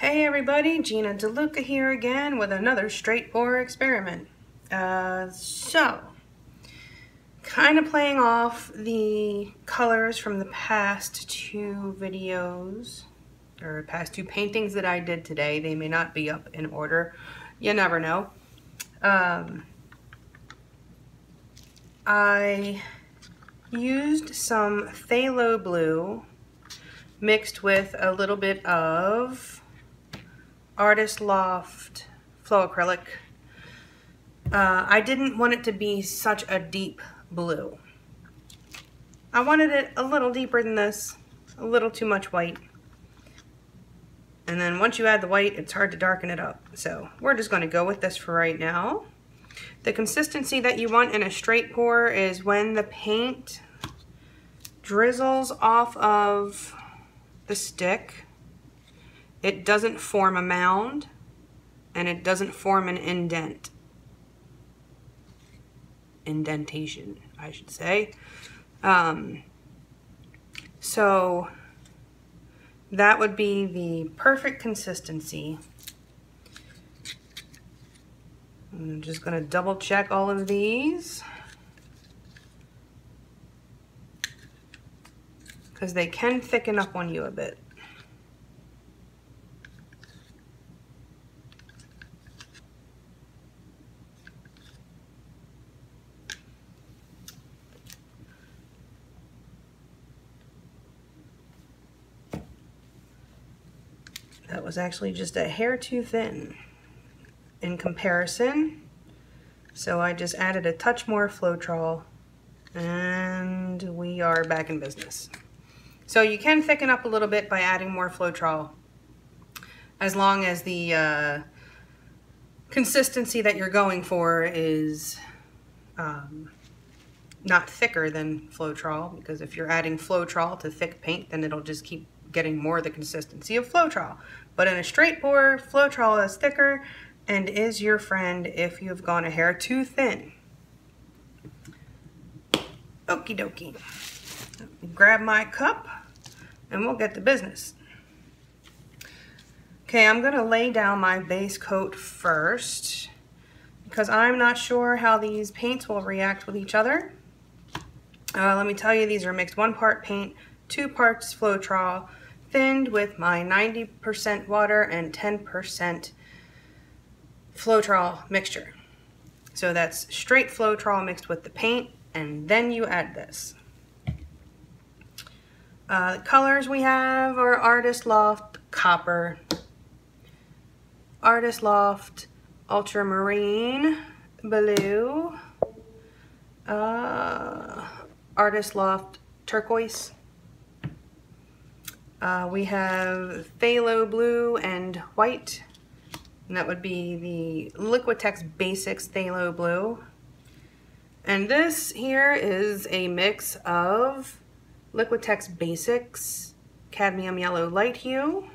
Hey everybody, Gina DeLuca here again with another straight pour experiment. So, kind of playing off the colors from the past two videos, or past two paintings that I did today. They may not be up in order. You never know. I used some phthalo blue mixed with a little bit of Artist Loft Flow Acrylic. I didn't want it to be such a deep blue. I wanted it a little deeper than this, a little too much white. And then once you add the white, it's hard to darken it up. So we're just going to go with this for right now. The consistency that you want in a straight pour is when the paint drizzles off of the stick, it doesn't form a mound and it doesn't form an indentation, I should say. So that would be the perfect consistency. I'm just going to double check all of these because they can thicken up on you a bit. That was actually just a hair too thin in comparison. So I just added a touch more Floetrol and we are back in business. So you can thicken up a little bit by adding more Floetrol as long as the consistency that you're going for is not thicker than Floetrol, because if you're adding Floetrol to thick paint, then it'll just keep getting more the consistency of Floetrol. But in a straight pour, Floetrol is thicker and is your friend if you've gone a hair too thin. Okie dokie. Grab my cup and we'll get to business. Okay, I'm gonna lay down my base coat first because I'm not sure how these paints will react with each other. Let me tell you, these are mixed 1 part paint, 2 parts Floetrol, thinned with my 90% water and 10% Floetrol mixture. So that's straight Floetrol mixed with the paint, and then you add this. The colors we have are Artist Loft Copper, Artist Loft Ultramarine Blue, Artist Loft Turquoise. We have phthalo blue and white, and that would be the Liquitex Basics Phthalo Blue. And this here is a mix of Liquitex Basics Cadmium Yellow Light Hue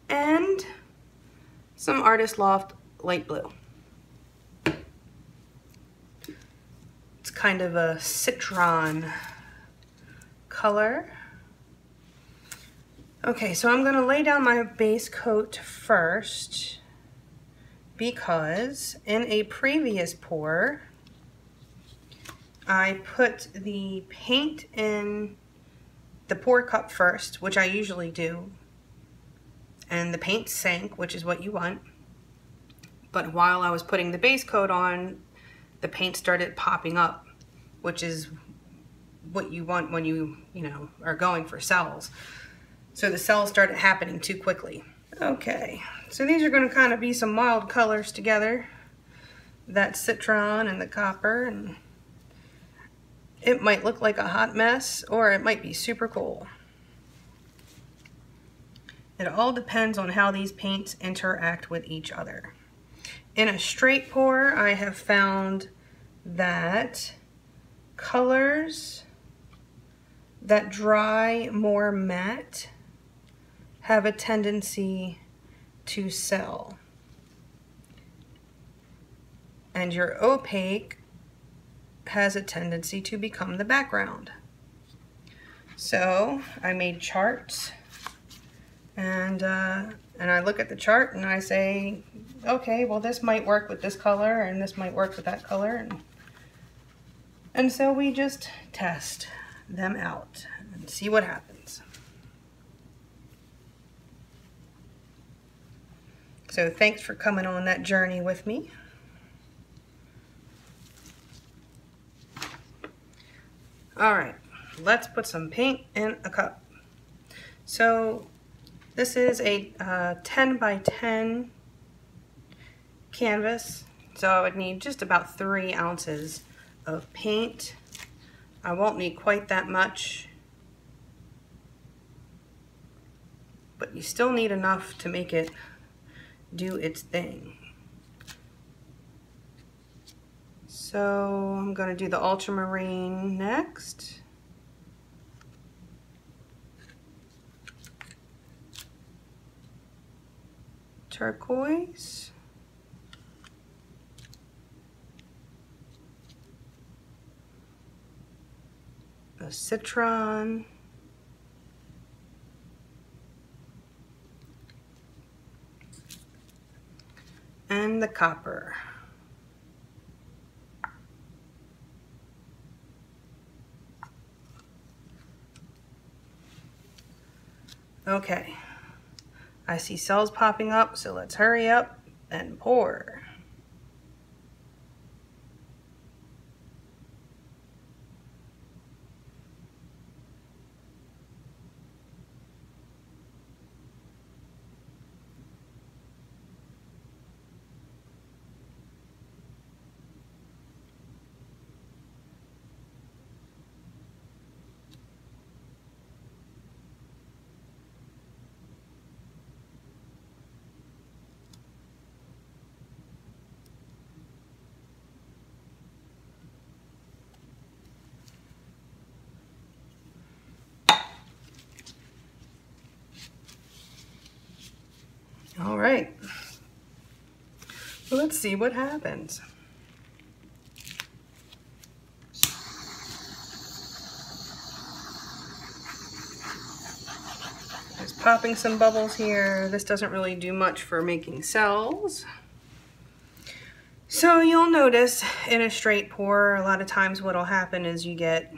and some Artist Loft Light Blue. It's kind of a citron color. Okay, so I'm going to lay down my base coat first because in a previous pour, I put the paint in the pour cup first, which I usually do, and the paint sank, which is what you want. But while I was putting the base coat on, the paint started popping up, which is what you want when you are going for cells. So the cells started happening too quickly. Okay, so these are going to kind of be some mild colors together. That citron and the copper, and it might look like a hot mess or it might be super cool. It all depends on how these paints interact with each other. In a straight pour, I have found that colors that dry more matte have a tendency to sell. And your opaque has a tendency to become the background. So I made charts, and And I look at the chart and I say, okay, well this might work with this color and this might work with that color. And so we just test them out and see what happens. So thanks for coming on that journey with me. All right, let's put some paint in a cup. So this is a 10 by 10 canvas. So I would need just about 3 ounces of paint. I won't need quite that much, but you still need enough to make it do its thing. So I'm going to do the ultramarine next. Turquoise. The citron. And the copper. Okay, I see cells popping up, so let's hurry up and pour. All right, let's see what happens. There's popping some bubbles here. This doesn't really do much for making cells. So you'll notice in a straight pour, a lot of times what'll happen is you get,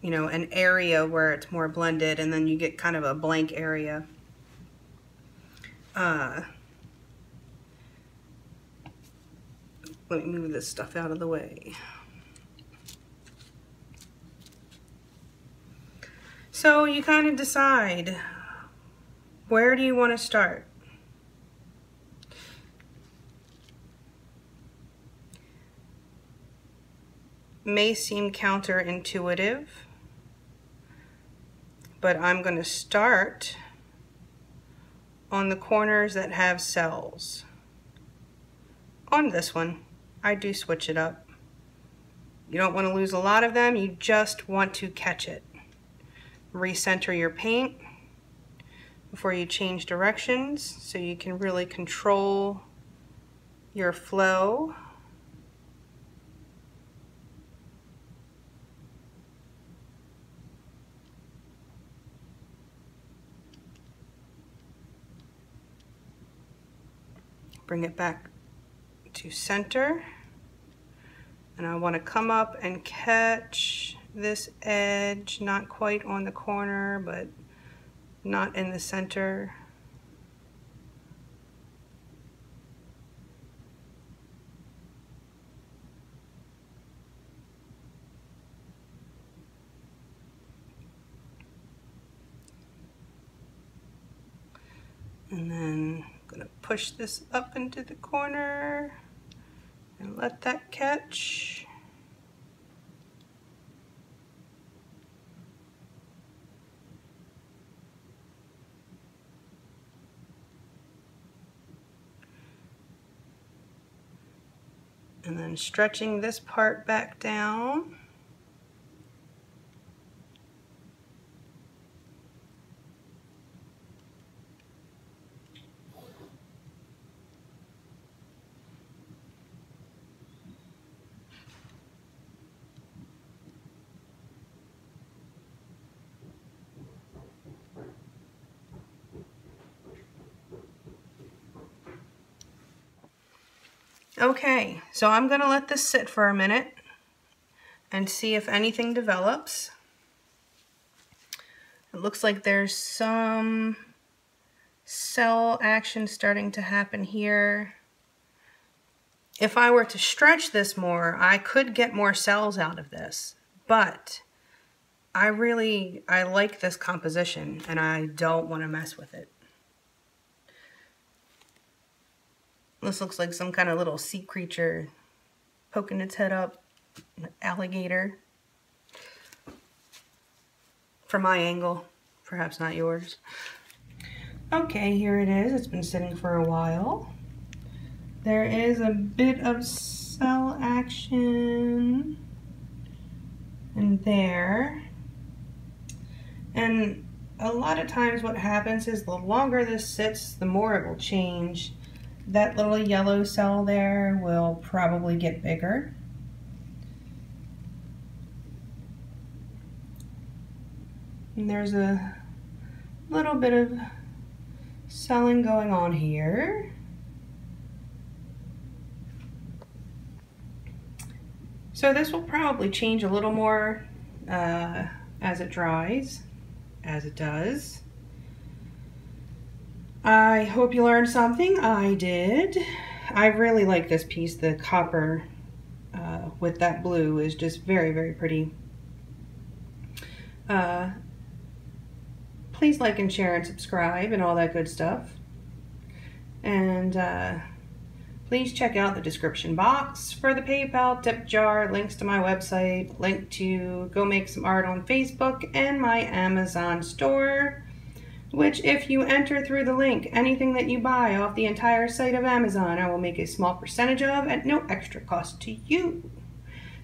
you know, an area where it's more blended, and then you get kind of a blank area. Let me move this stuff out of the way. So you kind of decide, where do you want to start? May seem counterintuitive, but I'm going to start on the corners that have cells. On this one, I do switch it up. You don't want to lose a lot of them, you just want to catch it. Recenter your paint before you change directions so you can really control your flow. Bring it back to center, and I want to come up and catch this edge, not quite on the corner, but not in the center. And then I'm going to push this up into the corner and let that catch. And then stretching this part back down. Okay, so I'm gonna let this sit for a minute and see if anything develops. It looks like there's some cell action starting to happen here. If I were to stretch this more, I could get more cells out of this, but I like this composition and I don't want to mess with it. This looks like some kind of little sea creature poking its head up, an alligator. From my angle, perhaps not yours. Okay, here it is. It's been sitting for a while. There is a bit of cell action in there. And a lot of times what happens is the longer this sits, the more it will change. That little yellow cell there will probably get bigger. And there's a little bit of celling going on here. So this will probably change a little more as it dries, as it does. I hope you learned something. I did. I really like this piece. The copper with that blue is just very, very pretty. Please like and share and subscribe and all that good stuff. And please check out the description box for the PayPal tip jar, links to my website, link to go make some art on Facebook, and my Amazon store, which if you enter through the link, anything that you buy off the entire site of Amazon, I will make a small percentage of at no extra cost to you.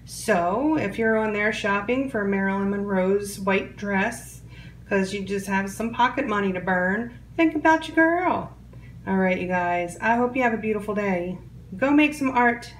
So if you're on there shopping for Marilyn Monroe's white dress because you just have some pocket money to burn, think about your girl. All right, you guys, I hope you have a beautiful day. Go make some art.